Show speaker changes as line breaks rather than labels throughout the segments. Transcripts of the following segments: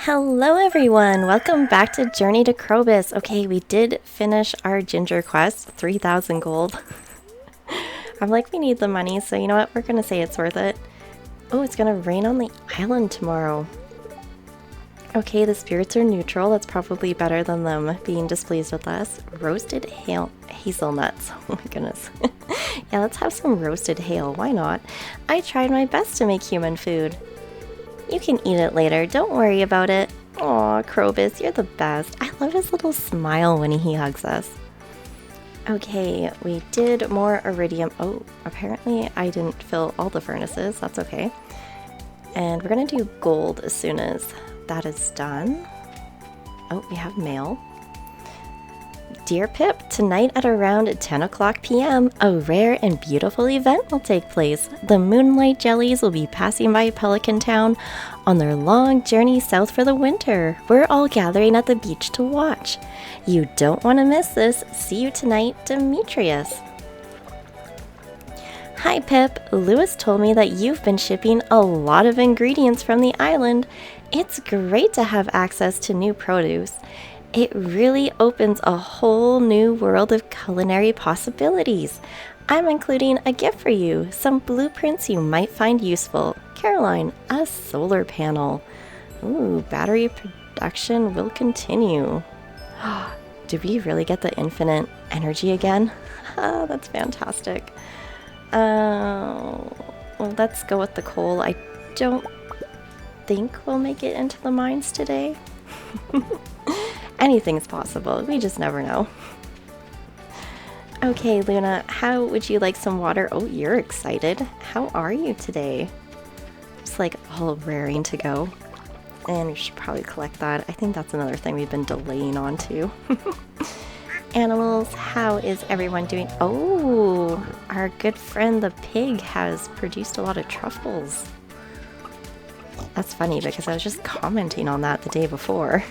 Hello everyone, welcome back to Journey to Krobus. Okay, we did finish our ginger quest, 3,000 gold. I'm like, we need the money, so you know what, we're gonna say it's worth it. Oh, it's gonna rain on the island tomorrow. Okay, the spirits are neutral, that's probably better than them being displeased with us. Roasted hazelnuts, oh my goodness. Yeah, let's have some roasted hail, why not? I tried my best to make human food. You can eat it later, don't worry about it. Aw, Krobus, you're the best. I love his little smile when he hugs us. Okay, we did more iridium. Oh, apparently I didn't fill all the furnaces, that's okay. And we're gonna do gold as soon as that is done. Oh, we have mail. Dear Pip, tonight at around 10 o'clock p.m., a rare and beautiful event will take place. The Moonlight Jellies will be passing by Pelican Town on their long journey south for the winter. We're all gathering at the beach to watch. You don't want to miss this. See you tonight, Demetrius. Hi Pip, Lewis told me that you've been shipping a lot of ingredients from the island. It's great to have access to new produce. It really opens a whole new world of culinary possibilities. I'm including a gift for you, some blueprints you might find useful. Caroline, a solar panel. Ooh, battery production will continue. Did we really get the infinite energy again? That's fantastic. Well, let's go with the coal. I don't think we'll make it into the mines today. Anything's possible, we just never know. Okay, Luna, how would you like some water? Oh, you're excited. How are you today? Just like all raring to go. And we should probably collect that. I think that's another thing we've been delaying on too. Animals, how is everyone doing? Oh, our good friend the pig has produced a lot of truffles. That's funny because I was just commenting on that the day before.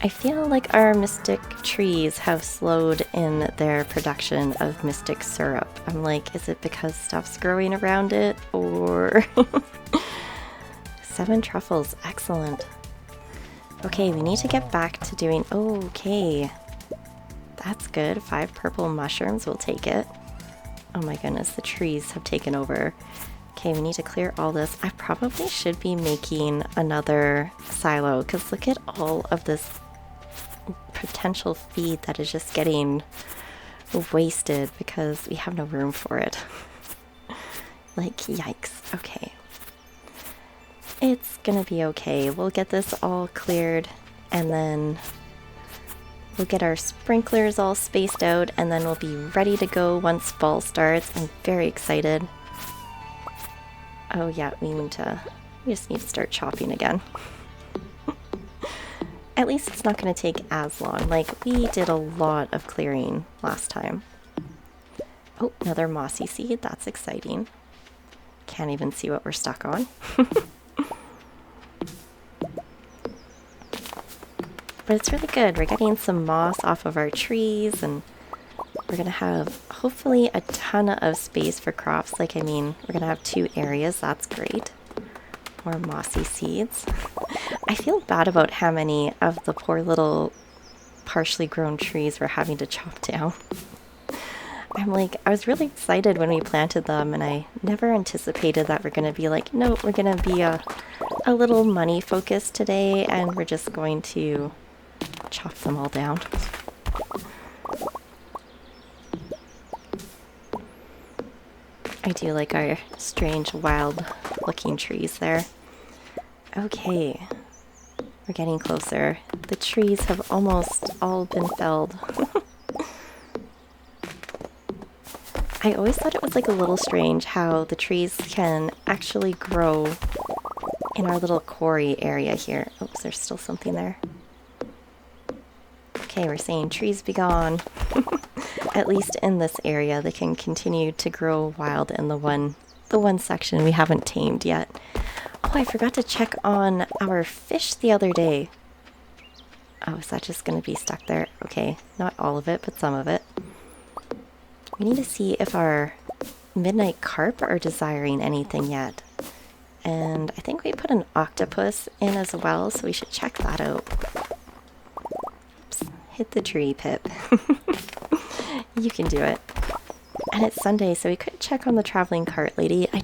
I feel like our mystic trees have slowed in their production of mystic syrup. I'm like, is it because stuff's growing around it, or... 7 truffles, excellent. Okay, we need to get back to doing... Okay, that's good. 5 purple mushrooms, we'll take it. Oh my goodness, the trees have taken over. Okay, we need to clear all this. I probably should be making another silo, because look at all of this potential feed that is just getting wasted because we have no room for it. Like, yikes. Okay. It's gonna be okay. We'll get this all cleared and then we'll get our sprinklers all spaced out and then we'll be ready to go once fall starts. I'm very excited. Oh yeah, we just need to start chopping again. At least it's not going to take as long. Like, we did a lot of clearing last time. Oh, another mossy seed. That's exciting. Can't even see what we're stuck on. But it's really good. We're getting some moss off of our trees, and we're going to have, hopefully, a ton of space for crops. Like, I mean, we're going to have 2 areas. That's great. More mossy seeds. I feel bad about how many of the poor little partially grown trees we're having to chop down. I'm like, I was really excited when we planted them and I never anticipated that we're going to be like, no, we're going to be a little money focused today and we're just going to chop them all down. I do like our strange wild looking trees there. Okay, we're getting closer. The trees have almost all been felled. I always thought it was like a little strange how the trees can actually grow in our little quarry area here. Oops, there's still something there. Okay, we're saying trees be gone. At least in this area, they can continue to grow wild in the one section we haven't tamed yet. Oh, I forgot to check on our fish the other day. Oh, is that just going to be stuck there? Okay, not all of it, but some of it. We need to see if our midnight carp are desiring anything yet. And I think we put an octopus in as well, so we should check that out. Oops, hit the tree, Pip. You can do it. And it's Sunday, so we could check on the traveling cart lady. I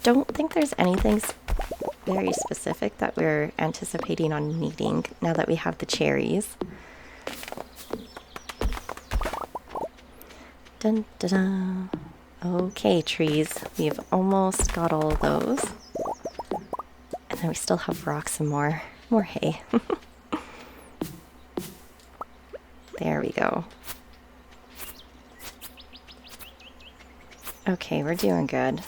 don't think there's anything very specific that we're anticipating on needing now that we have the cherries. Dun, dun, dun. Okay, trees. We've almost got all of those. And then we still have rocks and more hay. There we go. Okay, we're doing good.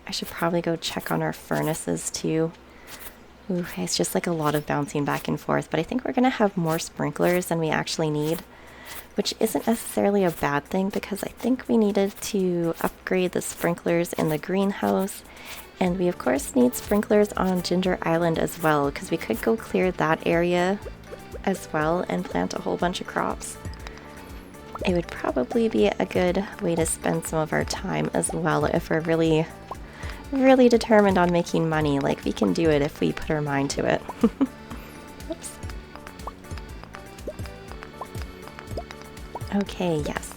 I should probably go check on our furnaces too. Ooh, it's just like a lot of bouncing back and forth, but I think we're gonna have more sprinklers than we actually need, which isn't necessarily a bad thing because I think we needed to upgrade the sprinklers in the greenhouse, and we of course need sprinklers on Ginger Island as well because we could go clear that area as well and plant a whole bunch of crops. It would probably be a good way to spend some of our time as well if we're really determined on making money. Like, we can do it if we put our mind to it. Oops. Okay, yes.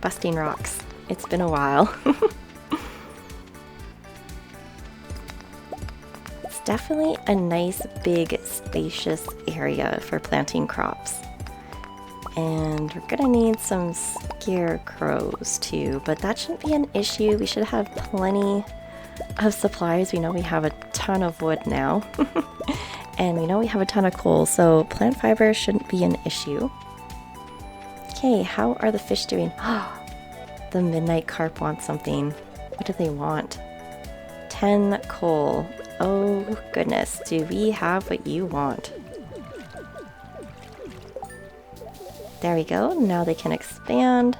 Busting rocks. It's been a while. It's definitely a nice, big, spacious area for planting crops. And we're gonna need some scarecrows too, but that shouldn't be an issue. We should have plenty of supplies. We know we have a ton of wood now. And we know we have a ton of coal, so plant fiber shouldn't be an issue. Okay, how are the fish doing? The midnight carp wants something. What do they want? 10 coal. Oh goodness, do we have what you want? There we go, now they can expand.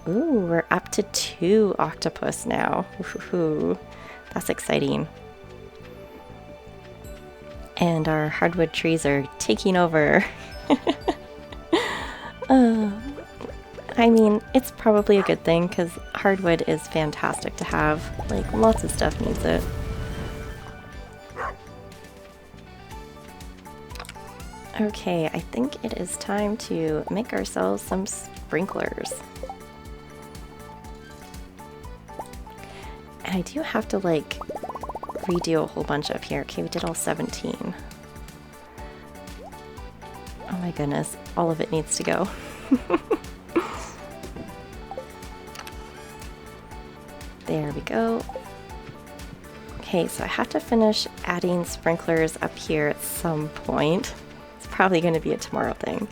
Ooh, we're up to 2 octopus now. Ooh, that's exciting. And our hardwood trees are taking over. I mean, it's probably a good thing because hardwood is fantastic to have. Like, lots of stuff needs it. Okay, I think it is time to make ourselves some sprinklers. And I do have to, like, redo a whole bunch up here. Okay, we did all 17. Oh my goodness, all of it needs to go. There we go. Okay, so I have to finish adding sprinklers up here at some point. It's probably going to be a tomorrow thing.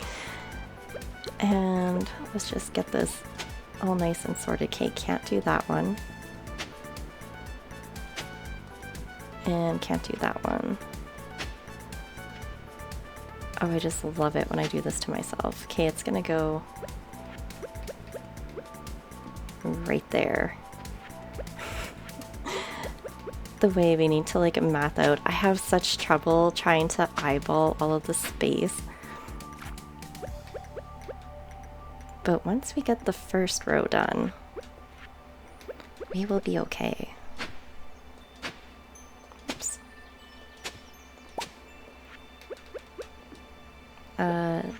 And let's just get this all nice and sorted. Okay, can't do that one. And can't do that one. Oh, I just love it when I do this to myself. Okay, it's gonna go right there. The way we need to like math out. I have such trouble trying to eyeball all of the space. But once we get the first row done, we will be okay. Oops.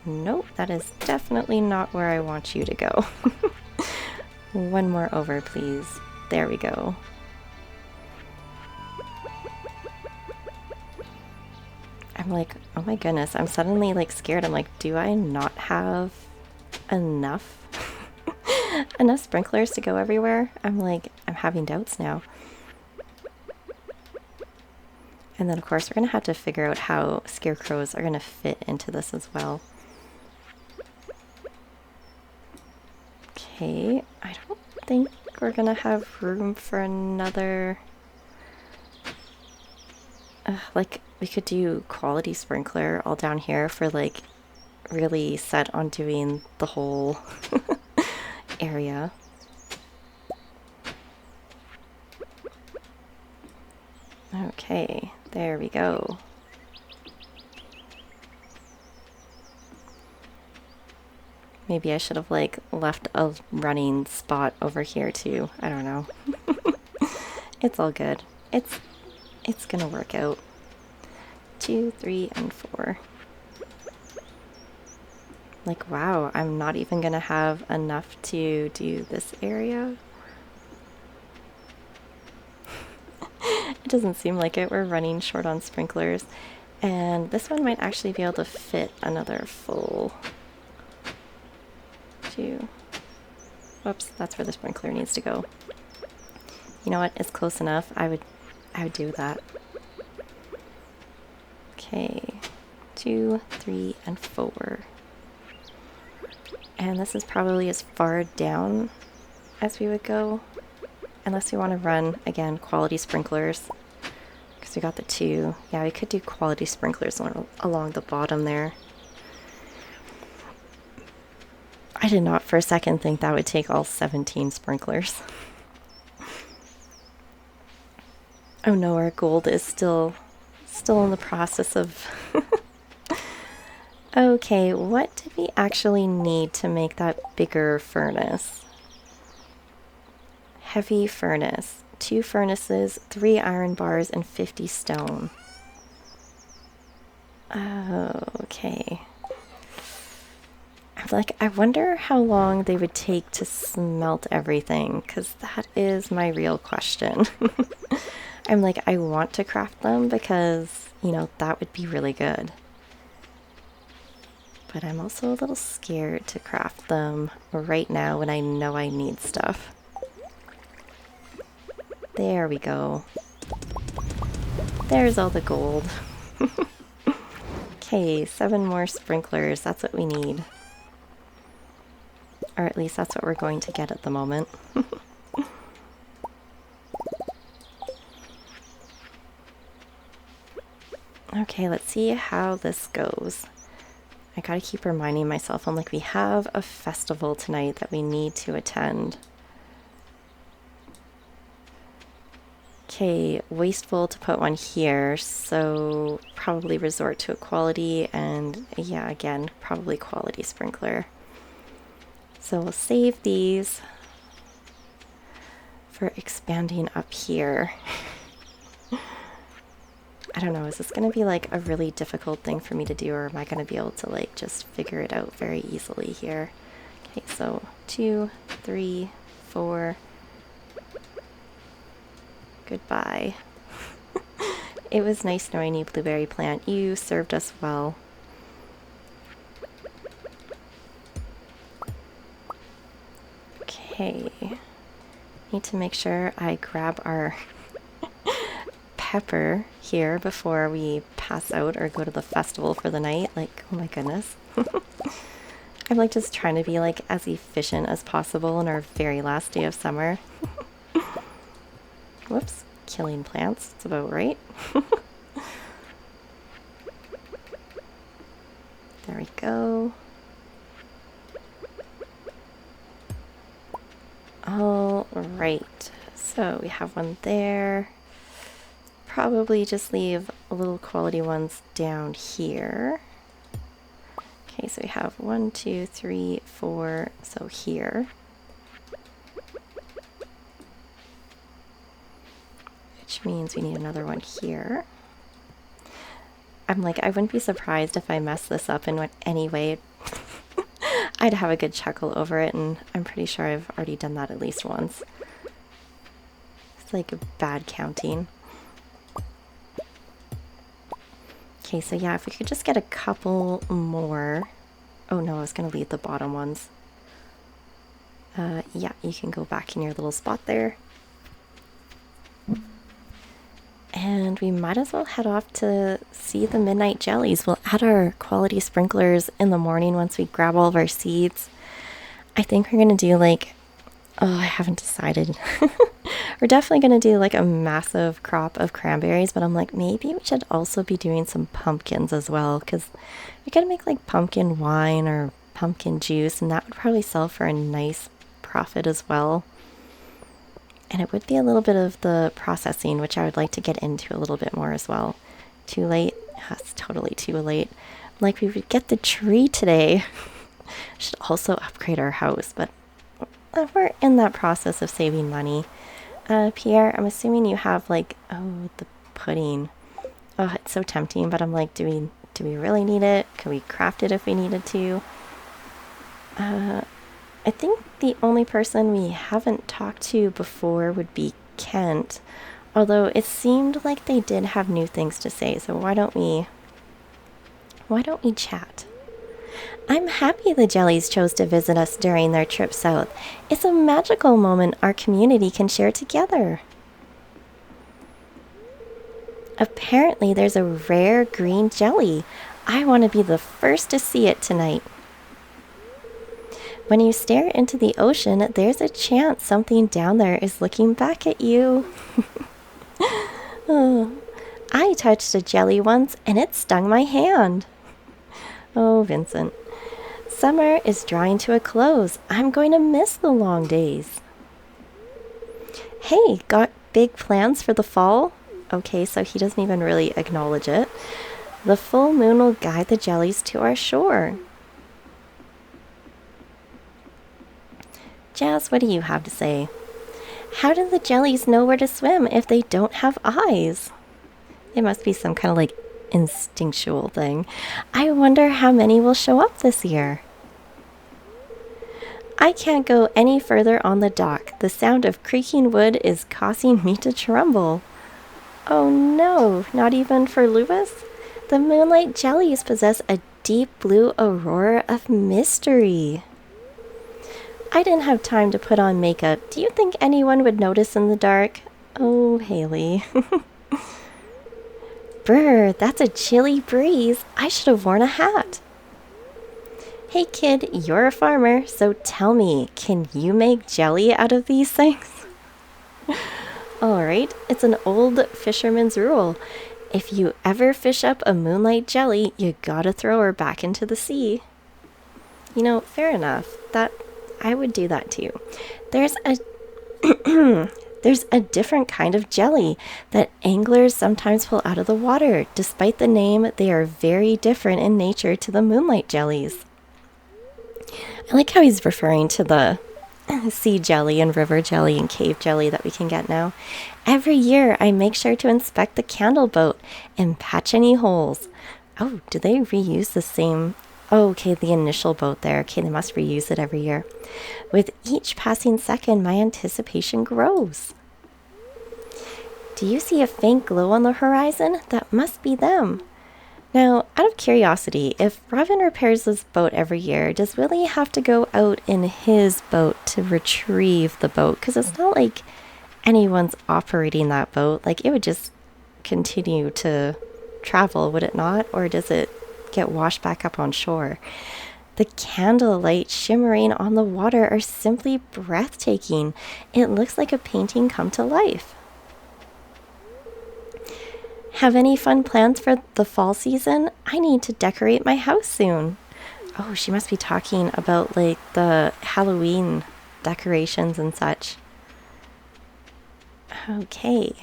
Nope, that is definitely not where I want you to go. One more over, please. There we go. I'm like, oh my goodness, I'm suddenly like scared. I'm like, do I not have enough enough sprinklers to go everywhere? I'm like, I'm having doubts now. And then of course we're gonna have to figure out how scarecrows are gonna fit into this as well. Okay, I don't think we're gonna have room for another. Like, we could do quality sprinkler all down here for like really set on doing the whole area. Okay, there we go. Maybe I should have like left a running spot over here too. I don't know. It's all good. It's gonna work out. 2, 3, and 4. Like, wow, I'm not even gonna have enough to do this area. It doesn't seem like it. We're running short on sprinklers. And this one might actually be able to fit another full 2. Whoops, that's where the sprinkler needs to go. You know what? It's close enough. I would do that. Okay. 2, 3, and 4. And this is probably as far down as we would go. Unless we want to run, again, quality sprinklers. Because we got the 2. Yeah, we could do quality sprinklers along the bottom there. I did not for a second think that would take all 17 sprinklers. Oh no, our gold is still in the process of... Okay, what did we actually need to make that bigger furnace? Heavy furnace. 2 furnaces, 3 iron bars, and 50 stone. Oh, okay. I wonder how long they would take to smelt everything, because that is my real question. I'm like, I want to craft them because, you know, that would be really good. But I'm also a little scared to craft them right now when I know I need stuff. There we go. There's all the gold. Okay, 7 more sprinklers. That's what we need. Or at least that's what we're going to get at the moment. Okay, let's see how this goes. I gotta keep reminding myself, I'm like, we have a festival tonight that we need to attend. Okay, wasteful to put one here, so probably resort to a quality, and yeah, again, probably quality sprinkler. So we'll save these for expanding up here. I don't know, is this going to be like a really difficult thing for me to do, or am I going to be able to like just figure it out very easily here? Okay, so 2, 3, 4. Goodbye. It was nice knowing you, Blueberry Plant. You served us well. Okay. Need to make sure I grab our pepper here before we pass out or go to the festival for the night. Like, oh my goodness. I'm like just trying to be like as efficient as possible in our very last day of summer. Whoops, killing plants, it's about right. There we go. All right, so we have one there. Probably just leave a little quality ones down here. Okay, so we have 1, 2, 3, 4, so here. Which means we need another one here. I'm like, I wouldn't be surprised if I mess this up in any way. I'd have a good chuckle over it, and I'm pretty sure I've already done that at least once. It's like bad counting. Okay, so yeah, if we could just get a couple more. Oh no, I was going to leave the bottom ones. Yeah, you can go back in your little spot there. And we might as well head off to see the midnight jellies. We'll add our quality sprinklers in the morning once we grab all of our seeds. I think we're going to do like, oh, I haven't decided. We're definitely going to do like a massive crop of cranberries, but I'm like, maybe we should also be doing some pumpkins as well, because we could make like pumpkin wine or pumpkin juice, and that would probably sell for a nice profit as well. And it would be a little bit of the processing, which I would like to get into a little bit more as well. Too late? That's totally too late. Like, we would get the tree today. Should also upgrade our house, but we're in that process of saving money. Pierre, I'm assuming you have like, oh, the pudding. Oh, it's so tempting, but I'm like, do we really need it? Can we craft it if we needed to? I think the only person we haven't talked to before would be Kent, although it seemed like they did have new things to say, so why don't we chat? I'm happy the jellies chose to visit us during their trip south. It's a magical moment our community can share together. Apparently there's a rare green jelly. I want to be the first to see it tonight. When you stare into the ocean, there's a chance something down there is looking back at you. Oh, I touched a jelly once and it stung my hand. Oh, Vincent. Summer is drawing to a close. I'm going to miss the long days. Hey, got big plans for the fall? Okay, so he doesn't even really acknowledge it. The full moon will guide the jellies to our shore. Jazz, what do you have to say? How do the jellies know where to swim if they don't have eyes? It must be some kind of like instinctual thing. I wonder how many will show up this year. I can't go any further on the dock. The sound of creaking wood is causing me to tremble. Oh no, not even for Lewis? The moonlight jellies possess a deep blue aurora of mystery. I didn't have time to put on makeup. Do you think anyone would notice in the dark? Oh, Haley. Brr, that's a chilly breeze. I should have worn a hat. Hey kid, you're a farmer, so tell me, can you make jelly out of these things? Alright, it's an old fisherman's rule. If you ever fish up a moonlight jelly, you gotta throw her back into the sea. You know, fair enough. I would do that too. There's a different kind of jelly that anglers sometimes pull out of the water. Despite the name, they are very different in nature to the moonlight jellies. I like how he's referring to the sea jelly and river jelly and cave jelly that we can get now. Every year, I make sure to inspect the candle boat and patch any holes. Oh, do they reuse the same... Oh, okay, the initial boat there. Okay, they must reuse it every year. With each passing second, my anticipation grows. Do you see a faint glow on the horizon? That must be them. Now, out of curiosity, if Robin repairs this boat every year, does Willie have to go out in his boat to retrieve the boat? Because it's not like anyone's operating that boat. Like, it would just continue to travel, would it not? Or does it get washed back up on shore? The candlelight shimmering on the water are simply breathtaking. It looks like a painting come to life. Have any fun plans for the fall season? I need to decorate my house soon. Oh, she must be talking about like the Halloween decorations and such. Okay.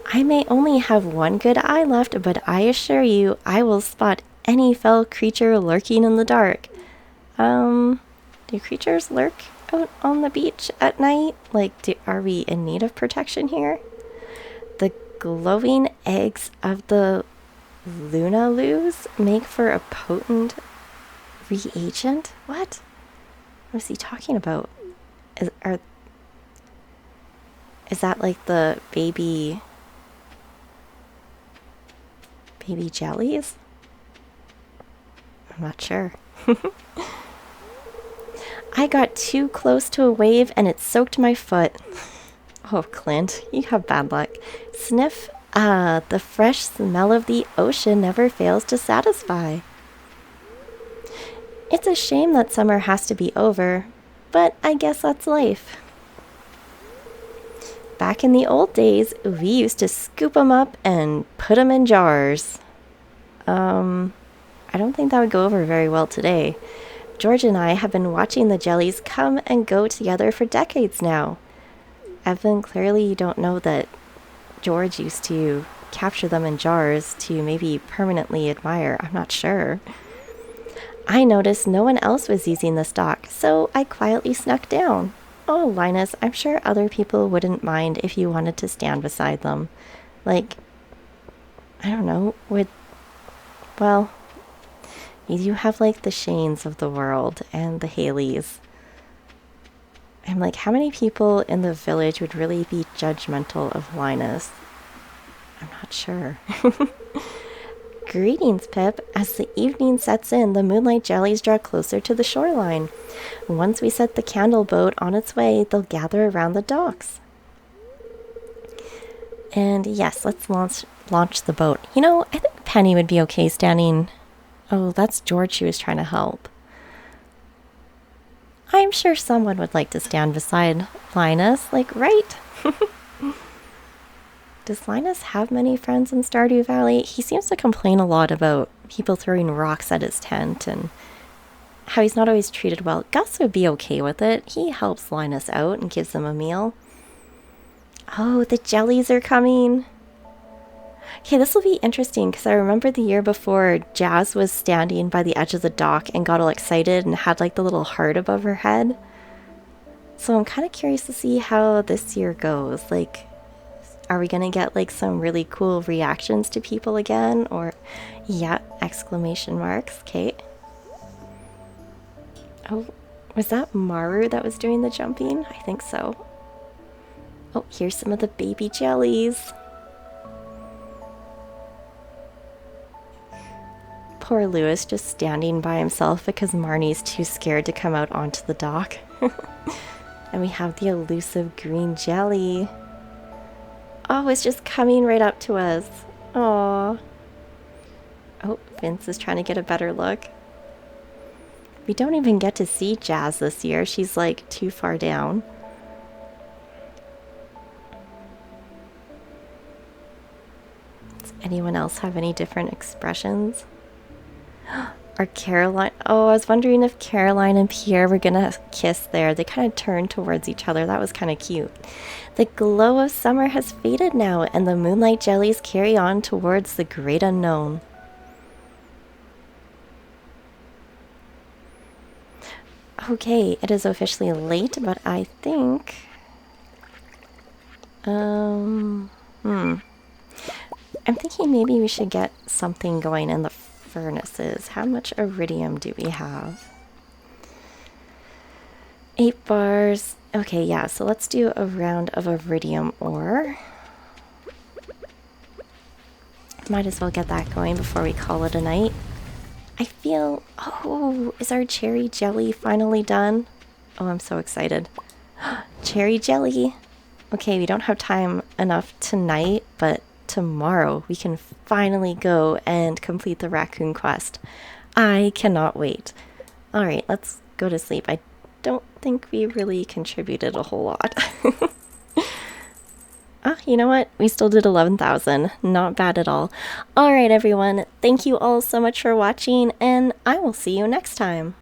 I may only have one good eye left, but I assure you I will spot any fell creature lurking in the dark. Do creatures lurk out on the beach at night? Like, are we in need of protection here? The glowing eggs of the Lunaloos make for a potent reagent? What? What is he talking about? Is that like the baby jellies? I'm not sure. I got too close to a wave and it soaked my foot. Oh, Clint, you have bad luck. Sniff. Ah, the fresh smell of the ocean never fails to satisfy. It's a shame that summer has to be over, but I guess that's life. Back in the old days, we used to scoop them up and put them in jars. I don't think that would go over very well today. George and I have been watching the jellies come and go together for decades now. Evan, clearly you don't know that George used to capture them in jars to maybe permanently admire. I'm not sure. I noticed no one else was using this dock, so I quietly snuck down. Oh, Linus, I'm sure other people wouldn't mind if you wanted to stand beside them. Like, I don't know, well, you have like the Shanes of the world and the Haleys. I'm like, how many people in the village would really be judgmental of Linus? I'm not sure. Greetings, Pip. As the evening sets in, the moonlight jellies draw closer to the shoreline. Once we set the candle boat on its way, they'll gather around the docks. And yes, let's launch the boat. You know, I think Penny would be okay standing... Oh, that's George she was trying to help. I'm sure someone would like to stand beside Linus, like, right? Does Linus have many friends in Stardew Valley? He seems to complain a lot about people throwing rocks at his tent and how he's not always treated well. Gus would be okay with it. He helps Linus out and gives him a meal. Oh, the jellies are coming. Okay, this will be interesting because I remember the year before Jazz was standing by the edge of the dock and got all excited and had like the little heart above her head. So I'm kind of curious to see how this year goes. Like, are we going to get like some really cool reactions to people again? Or, yeah, exclamation marks. Okay. Oh, was that Maru that was doing the jumping? I think so. Oh, here's some of the baby jellies. Poor Lewis just standing by himself because Marnie's too scared to come out onto the dock. And we have the elusive green jelly. Oh, it's just coming right up to us. Aww. Oh, Vince is trying to get a better look. We don't even get to see Jazz this year. She's like too far down. Does anyone else have any different expressions? Or Caroline. Oh, I was wondering if Caroline and Pierre were gonna kiss there. They kind of turned towards each other. That was kind of cute. The glow of summer has faded now, and the moonlight jellies carry on towards the great unknown. Okay, it is officially late, but I think... I'm thinking maybe we should get something going in the furnaces. How much iridium do we have? 8 bars. Okay, yeah, so let's do a round of iridium ore. Might as well get that going before we call it a night. I feel... Oh, is our cherry jelly finally done? Oh, I'm so excited. Cherry jelly! Okay, we don't have time enough tonight, but tomorrow we can finally go and complete the raccoon quest. I cannot wait. Alright, let's go to sleep. I don't think we really contributed a whole lot. Ah, you know what? We still did 11,000. Not bad at all. Alright, everyone. Thank you all so much for watching, and I will see you next time.